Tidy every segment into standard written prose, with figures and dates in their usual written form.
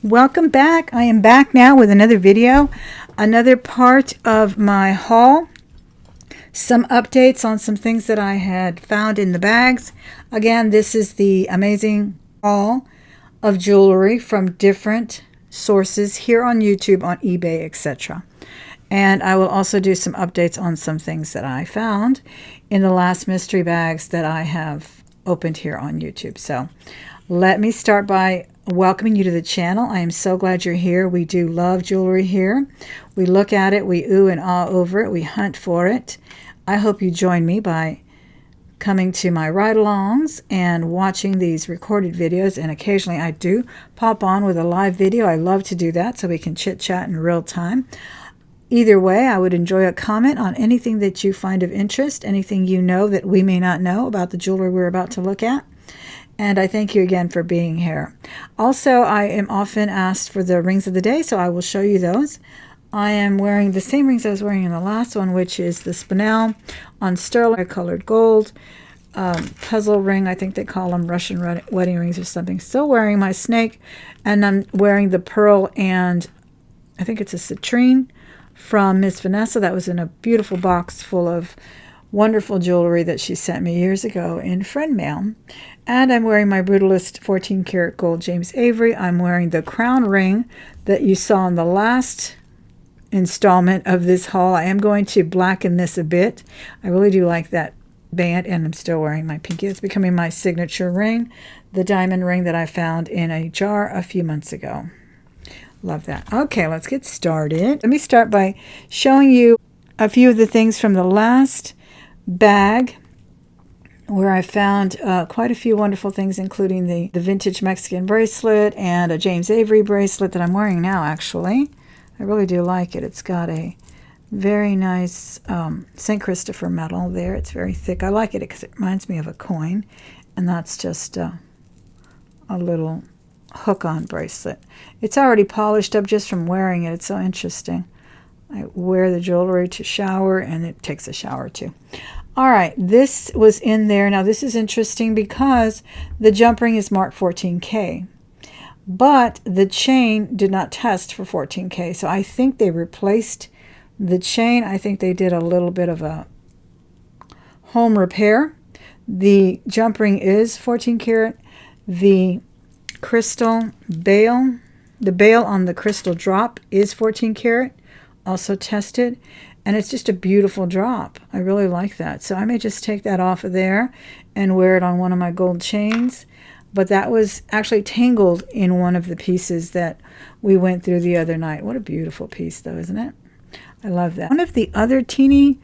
Welcome back. I am back now with another video, another part of my haul. Some updates on some things that I had found in the bags. Again, this is the amazing haul of jewelry from different sources here on YouTube, on eBay, etc. And I will also do some updates on some things that I found in the last mystery bags that I have opened here on YouTube. So let me start by welcoming you to the channel. I am so glad you're here. We do love jewelry here. We look at it, we ooh and ah over it, we hunt for it. I hope you join me by coming to my ride-alongs and watching these recorded videos, and occasionally I do pop on with a live video. I love to do that so we can chit-chat in real time. Either way, I would enjoy a comment on anything that you find of interest, anything you know that we may not know about the jewelry we're about to look at. And I thank you again for being here. Also, I am often asked for the rings of the day, so I will show you those. I am wearing the same rings I was wearing in the last one, which is the spinel on sterling colored gold. Puzzle ring, I think they call them Russian wedding rings or something. Still wearing my snake, and I'm wearing the pearl, and I think it's a citrine from Miss Vanessa. That was in a beautiful box full of wonderful jewelry that she sent me years ago in friend mail. And I'm wearing my Brutalist 14 karat gold James Avery. I'm wearing the crown ring that you saw in the last installment of this haul. I am going to blacken this a bit. I really do like that band, and I'm still wearing my pinky. It's becoming my signature ring, the diamond ring that I found in a jar a few months ago. Love that. Okay, let's get started. Let me start by showing you a few of the things from the last bag, where I found quite a few wonderful things, including the vintage Mexican bracelet and a James Avery bracelet that I'm wearing now, actually. I really do like it. It's got a very nice St. Christopher metal there. It's very thick. I like it because it reminds me of a coin, and that's just a little hook-on bracelet. It's already polished up just from wearing it. It's so interesting. I wear the jewelry to shower, and it takes a shower too. All right, this was in there. Now, this is interesting because the jump ring is marked 14K, but the chain did not test for 14K, so I think they replaced the chain. I think they did a little bit of a home repair. The jump ring is 14 karat. The crystal bail, the bail on the crystal drop is 14 karat, also tested. And it's just a beautiful drop. I really like that. So I may just take that off of there and wear it on one of my gold chains. But that was actually tangled in one of the pieces that we went through the other night. What a beautiful piece, though, isn't it? I love that. One of the other teeny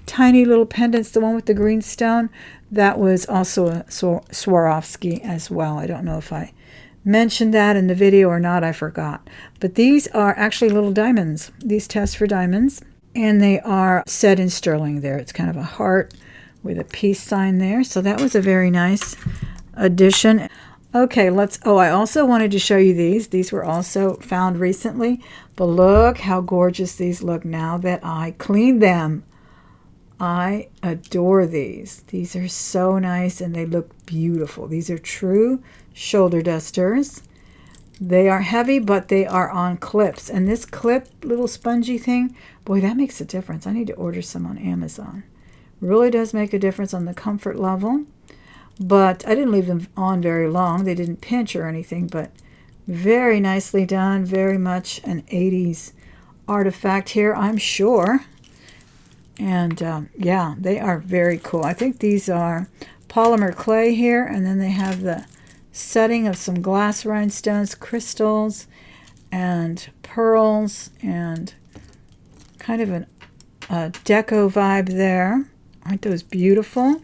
tiny little pendants, the one with the green stone, that was also a Swarovski as well. I don't know if I mentioned that in the video or not. I forgot. But these are actually little diamonds. These test for diamonds. And they are set in sterling there. It's kind of a heart with a peace sign there. So that was a very nice addition. Okay, I also wanted to show you these. These were also found recently. But look how gorgeous these look now that I cleaned them. I adore these. These are so nice, and they look beautiful. These are true shoulder dusters. They are heavy, but they are on clips. And this clip, little spongy thing, boy, that makes a difference. I need to order some on Amazon. Really does make a difference on the comfort level. But I didn't leave them on very long. They didn't pinch or anything, but very nicely done. Very much an 80s artifact here, I'm sure. And yeah, they are very cool. I think these are polymer clay here, and then they have the setting of some glass rhinestones, crystals, and pearls, and kind of a deco vibe there. Aren't those beautiful?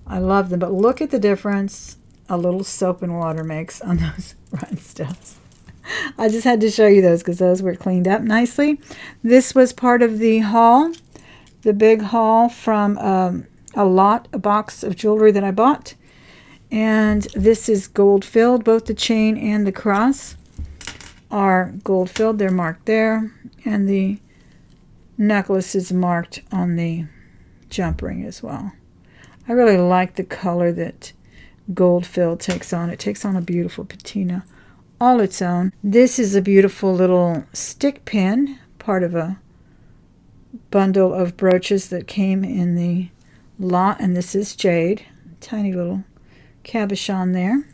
I love them, but look at the difference a little soap and water makes on those rhinestones. I just had to show you those because those were cleaned up nicely. This was part of the haul, the big haul from a box of jewelry that I bought. And this is gold filled. Both the chain and the cross are gold filled. They're marked there. And the necklace is marked on the jump ring as well. I really like the color that gold fill takes on. It takes on a beautiful patina all its own. This is a beautiful little stick pin, part of a bundle of brooches that came in the lot, and this is jade. Tiny little cabochon there.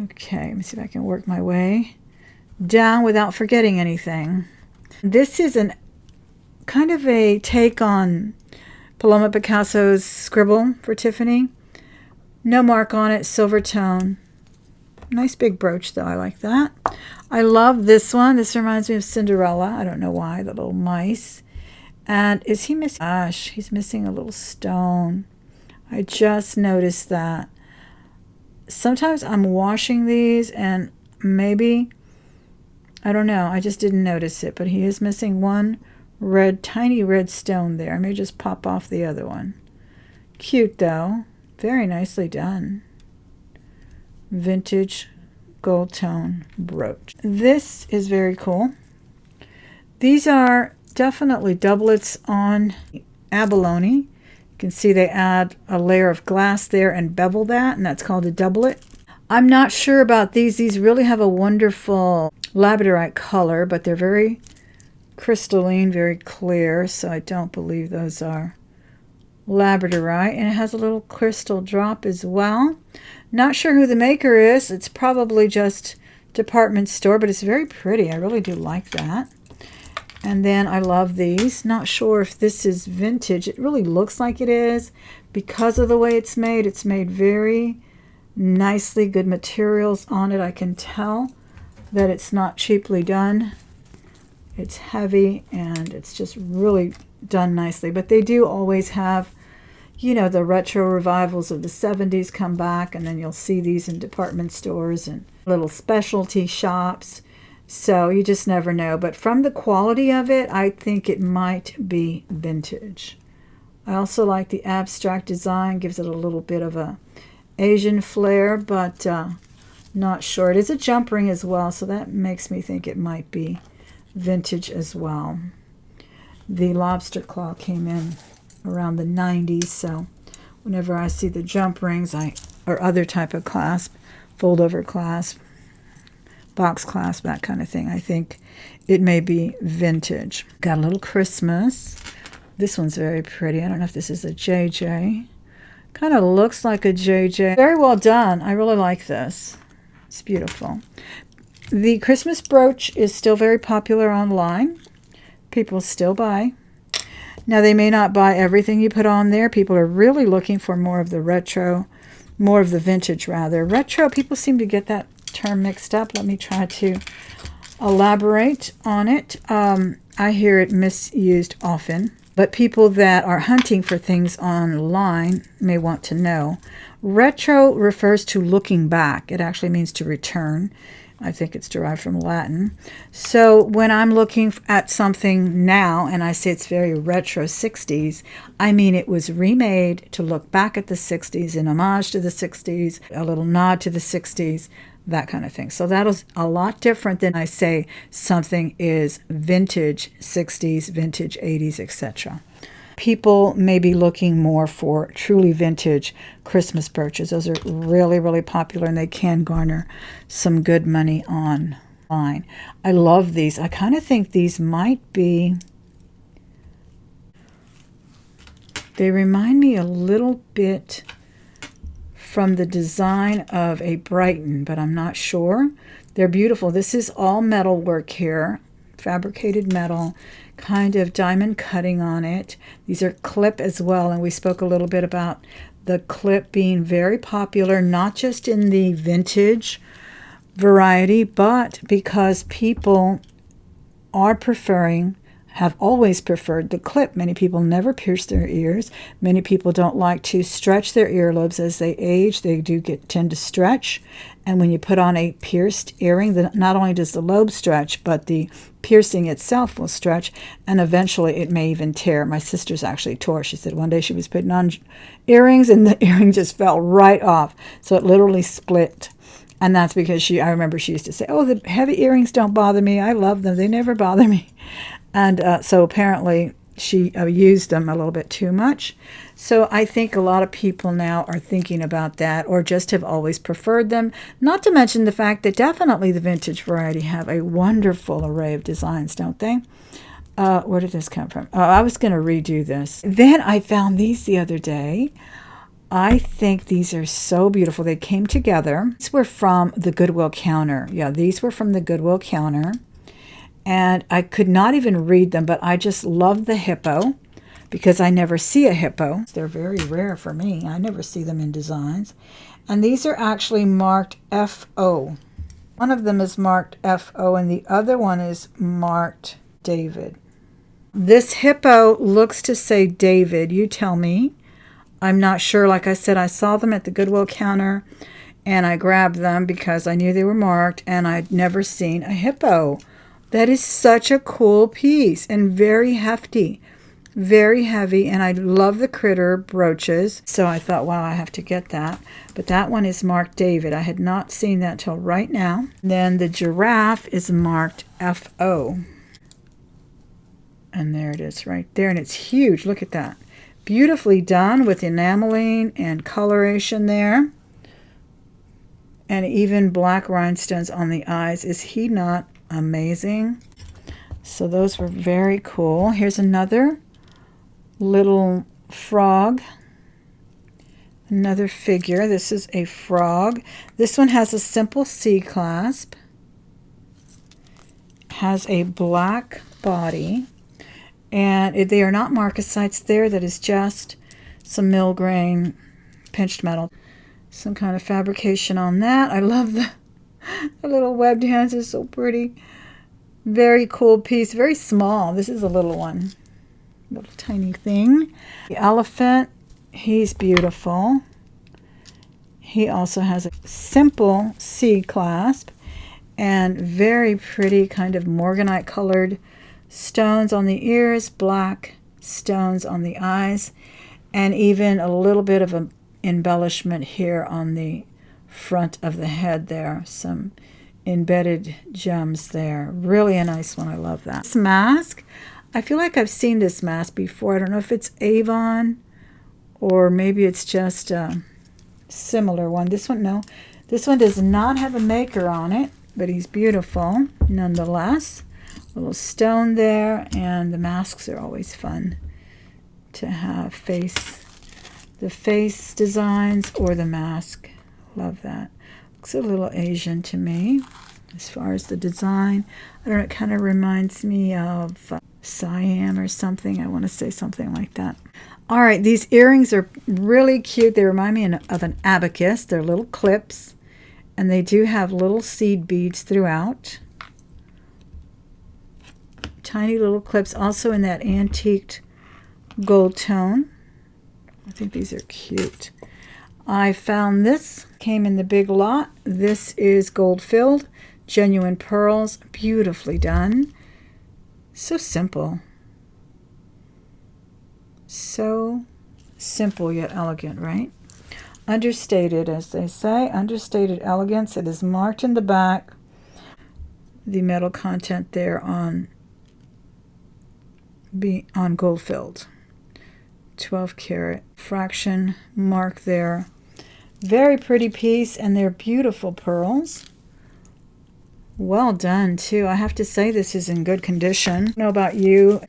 Okay, let me see if I can work my way down without forgetting anything. This is an kind of a take on Paloma Picasso's Scribble for Tiffany. No mark on it, silver tone. Nice big brooch though, I like that. I love this one. This reminds me of Cinderella. I don't know why, the little mice. And is he missing? Gosh, he's missing a little stone. I just noticed that. Sometimes I'm washing these and maybe, I don't know, I just didn't notice it, but he is missing one tiny red stone there. I may just pop off the other one. Cute though. Very nicely done. Vintage gold tone brooch. This is very cool. These are definitely doublets on abalone. You can see they add a layer of glass there and bevel that, and that's called a doublet. I'm not sure about these. These really have a wonderful labradorite color, but they're very crystalline, very clear, so I don't believe those are labradorite. And it has a little crystal drop as well. Not sure who the maker is. It's probably just department store, but it's very pretty. I really do like that. And then I love these. Not sure if this is vintage. It really looks like it is because of the way it's made. It's made very nicely, good materials on it. I can tell that it's not cheaply done. It's heavy and it's just really done nicely. But they do always have, you know, the retro revivals of the 70s come back, and then you'll see these in department stores and little specialty shops. So you just never know. But from the quality of it, I think it might be vintage. I also like the abstract design. Gives it a little bit of a Asian flair, but not sure. It is a jump ring as well, so that makes me think it might be vintage as well. The lobster claw came in around the 90s, so whenever I see the jump rings or other type of clasp, fold over clasp, box clasp, that kind of thing, I think it may be vintage. Got a little Christmas. This one's very pretty. I don't know if this is a JJ. Kind of looks like a JJ. Very well done. I really like this. It's beautiful. The Christmas brooch is still very popular online. People still buy. Now, they may not buy everything you put on there. People are really looking for more of the retro, more of the vintage, rather. Retro, people seem to get that term mixed up. Let me try to elaborate on it. I hear it misused often, but people that are hunting for things online may want to know. Retro refers to looking back. It actually means to return. I think it's derived from Latin. So when I'm looking at something now and I say it's very retro 60s, I mean it was remade to look back at the 60s in homage to the 60s, a little nod to the 60s, that kind of thing. So that is a lot different than I say something is vintage 60s, vintage 80s, etc. People may be looking more for truly vintage Christmas brooches. Those are really, really popular, and they can garner some good money online. I love these. I kind of think these might be, they remind me a little bit from the design of a Brighton, but I'm not sure. They're beautiful. This is all metal work here, fabricated metal, kind of diamond cutting on it. These are clip as well, and we spoke a little bit about the clip being very popular, not just in the vintage variety, but because people are have always preferred the clip. Many people never pierce their ears. Many people don't like to stretch their earlobes as they age. They do tend to stretch. And when you put on a pierced earring, not only does the lobe stretch, but the piercing itself will stretch, and eventually it may even tear. My sister's actually tore. She said one day she was putting on earrings and the earring just fell right off. So it literally split. And that's because I remember she used to say, oh, the heavy earrings don't bother me. I love them. They never bother me. And so apparently she used them a little bit too much. So I think a lot of people now are thinking about that, or just have always preferred them. Not to mention the fact that definitely the vintage variety have a wonderful array of designs, don't they? Where did this come from? Oh, I was going to redo this. Then I found these the other day. I think these are so beautiful. They came together. These were from the Goodwill counter. Yeah, these were from the Goodwill counter. And I could not even read them, but I just love the hippo because I never see a hippo. They're very rare for me. I never see them in designs. And these are actually marked FO. One of them is marked FO and the other one is marked David. This hippo looks to say David. You tell me. I'm not sure. Like I said, I saw them at the Goodwill counter and I grabbed them because I knew they were marked and I'd never seen a hippo. That is such a cool piece and very hefty, very heavy. And I love the critter brooches. So I thought, wow, I have to get that. But that one is marked David. I had not seen that till right now. Then the giraffe is marked FO. And there it is right there. And it's huge. Look at that. Beautifully done with enameling and coloration there. And even black rhinestones on the eyes. Is he not amazing? So those were very cool. Here's another little frog. Another figure. This is a frog. This one has a simple C clasp. Has a black body. And they are not marcasites there. That is just some mill grain pinched metal. Some kind of fabrication on that. I love the little webbed hands. Are so pretty. Very cool piece. Very small. This is a little one. Little tiny thing. The elephant. He's beautiful. He also has a simple C clasp. And very pretty kind of morganite colored stones on the ears, black stones on the eyes, and even a little bit of an embellishment here on the front of the head there. Some embedded gems there. Really a nice one. I love that. This mask, I feel like I've seen this mask before. I don't know if it's Avon or maybe it's just a similar one. This one, no. This one does not have a maker on it, but he's beautiful nonetheless. Little stone there, and the masks are always fun to have. The face designs or the mask. Love that. Looks a little Asian to me as far as the design. I don't know, it kind of reminds me of Siam or something. I want to say something like that. All right, these earrings are really cute. They remind me of an abacus. They're little clips, and they do have little seed beads throughout. Tiny little clips, also in that antiqued gold tone. I think these are cute. I found this, came in the big lot. This is gold filled, genuine pearls, beautifully done. So simple. So simple yet elegant, right? Understated, as they say, understated elegance. It is marked in the back. The metal content there on gold filled. 12 karat fraction mark there. Very pretty piece, and they're beautiful pearls. Well done too. I have to say this is in good condition. I don't know about you,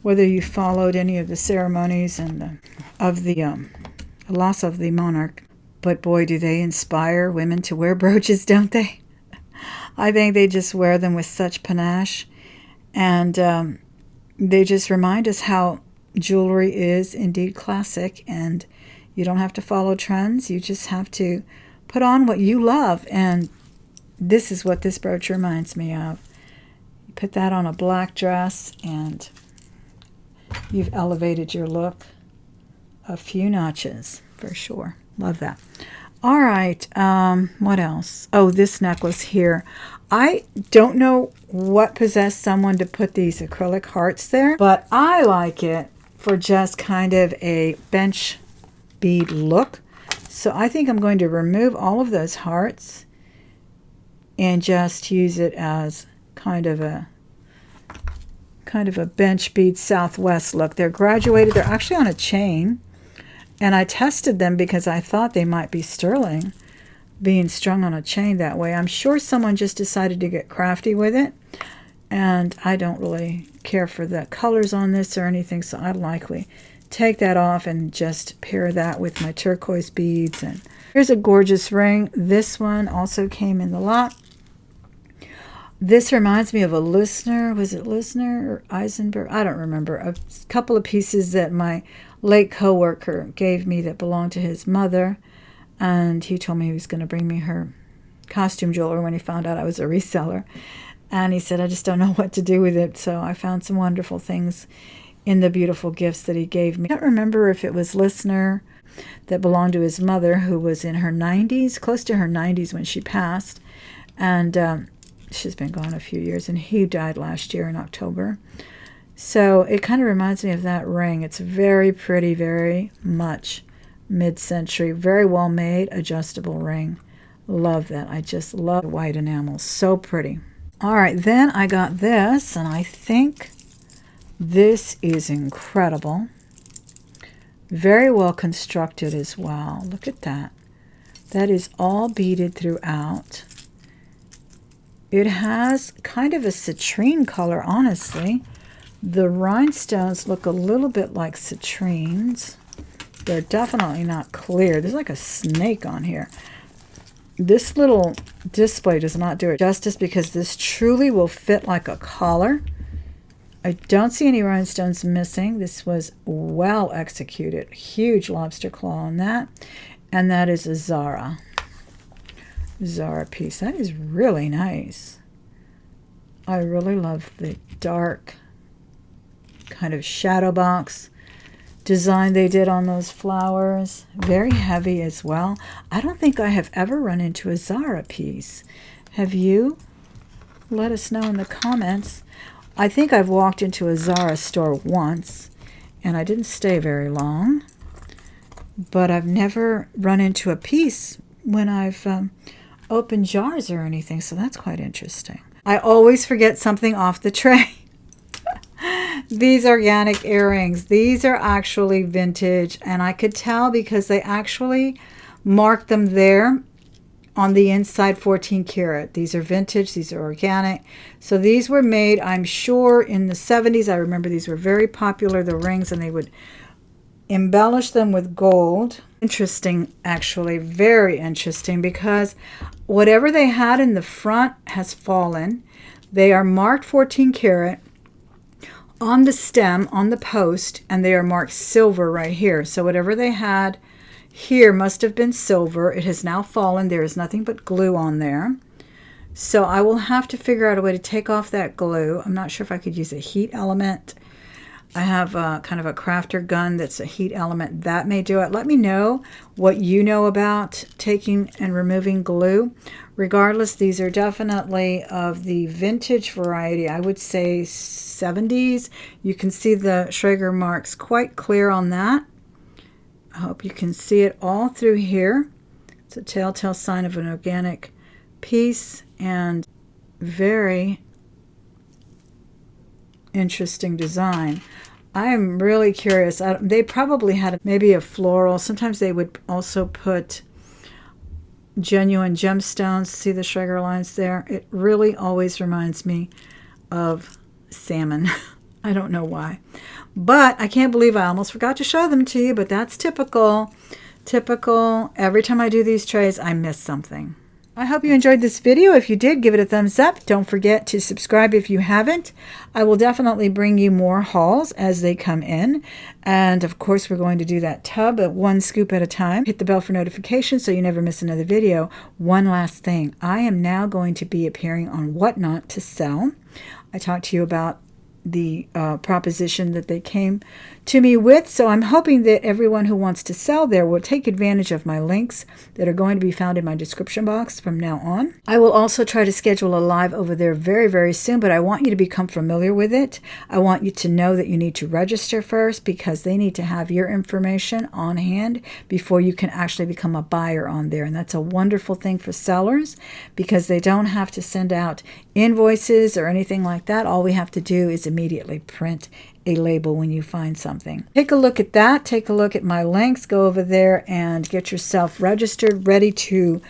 whether you followed any of the ceremonies and of the loss of the monarch, but boy, do they inspire women to wear brooches, don't they? I think they just wear them with such panache, and they just remind us how jewelry is indeed classic, and you don't have to follow trends. You just have to put on what you love, and this is what this brooch reminds me of. You put that on a black dress, and you've elevated your look a few notches for sure. Love that. All right, what else? Oh, this necklace here. I don't know what possessed someone to put these acrylic hearts there, but I like it for just kind of a bench bead look. So I think I'm going to remove all of those hearts and just use it as kind of a kind of a bench bead Southwest look. They're graduated. They're actually on a chain. And I tested them because I thought they might be sterling, being strung on a chain that way. I'm sure someone just decided to get crafty with it. And I don't really care for the colors on this or anything, so I'd likely take that off and just pair that with my turquoise beads. And here's a gorgeous ring. This one also came in the lot. This reminds me of a Listener. Was it Listener or Eisenberg? I don't remember. A couple of pieces that my late co-worker gave me that belonged to his mother. And he told me he was going to bring me her costume jeweler when he found out I was a reseller. And he said, I just don't know what to do with it. So I found some wonderful things in the beautiful gifts that he gave me. I don't remember if it was Listener that belonged to his mother, who was in her 90s, close to her 90s when she passed. And she's been gone a few years, and he died last year in October. So it kind of reminds me of that ring. It's very pretty, very much mid-century, very well made, adjustable ring. Love that. I just love the white enamel. So pretty. All right, then I got this, and I think this is incredible. Very well constructed as well. Look at that. That is all beaded throughout. It has kind of a citrine color, honestly. The rhinestones look a little bit like citrines. They're definitely not clear. There's like a snake on here. This little display does not do it justice because this truly will fit like a collar. I don't see any rhinestones missing. This was well executed. Huge lobster claw on that. And that is a Zara piece. That is really nice. I really love the dark kind of shadow box design they did on those flowers. Very heavy as well. I don't think I have ever run into a Zara piece. Have you? Let us know in the comments. I think I've walked into a Zara store once, and I didn't stay very long. But I've never run into a piece when I've opened jars or anything, so that's quite interesting. I always forget something off the tray. These organic earrings, these are actually vintage, and I could tell because they actually marked them there on the inside 14 karat. These are vintage, these are organic. So these were made, I'm sure, in the 70s. I remember these were very popular, the rings, and they would embellish them with gold. Interesting, actually, very interesting, because whatever they had in the front has fallen. They are marked 14 karat on the stem, on the post, and they are marked silver right here. So whatever they had here must have been silver. It has now fallen. There is nothing but glue on there. So I will have to figure out a way to take off that glue. I'm not sure if I could use a heat element. I have kind of a crafter gun that's a heat element. That may do it. Let me know what you know about taking and removing glue. Regardless, these are definitely of the vintage variety. I would say 70s. You can see the Schrager marks quite clear on that. I hope you can see it all through here. It's a telltale sign of an organic piece, and very interesting design. I am really curious. They probably had maybe a floral. Sometimes they would also put genuine gemstones. See the Schrager lines there? It really always reminds me of salmon. I don't know why. But I can't believe I almost forgot to show them to you, but that's typical. Typical. Every time I do these trays, I miss something. I hope you enjoyed this video. If you did, give it a thumbs up. Don't forget to subscribe if you haven't. I will definitely bring you more hauls as they come in. And of course, we're going to do that tub at one scoop at a time. Hit the bell for notifications so you never miss another video. One last thing. I am now going to be appearing on What Not to Sell. I talked to you about the proposition that they came to me with. So I'm hoping that everyone who wants to sell there will take advantage of my links that are going to be found in my description box from now on. I will also try to schedule a live over there very, very soon, but I want you to become familiar with it. I want you to know that you need to register first because they need to have your information on hand before you can actually become a buyer on there. And that's a wonderful thing for sellers because they don't have to send out invoices or anything like that. All we have to do is immediately print a label when you find something. Take a look at that. Take a look at my links. Go over there and get yourself registered, ready to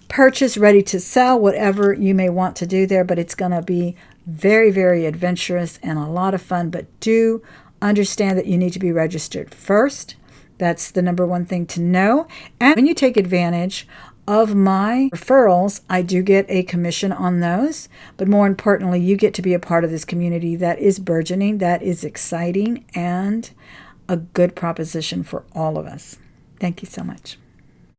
purchase, ready to sell, whatever you may want to do there. But it's going to be very, very adventurous and a lot of fun. But do understand that you need to be registered first. That's the number one thing to know. And when you take advantage of my referrals, I do get a commission on those. But more importantly, you get to be a part of this community that is burgeoning, that is exciting, and a good proposition for all of us. Thank you so much.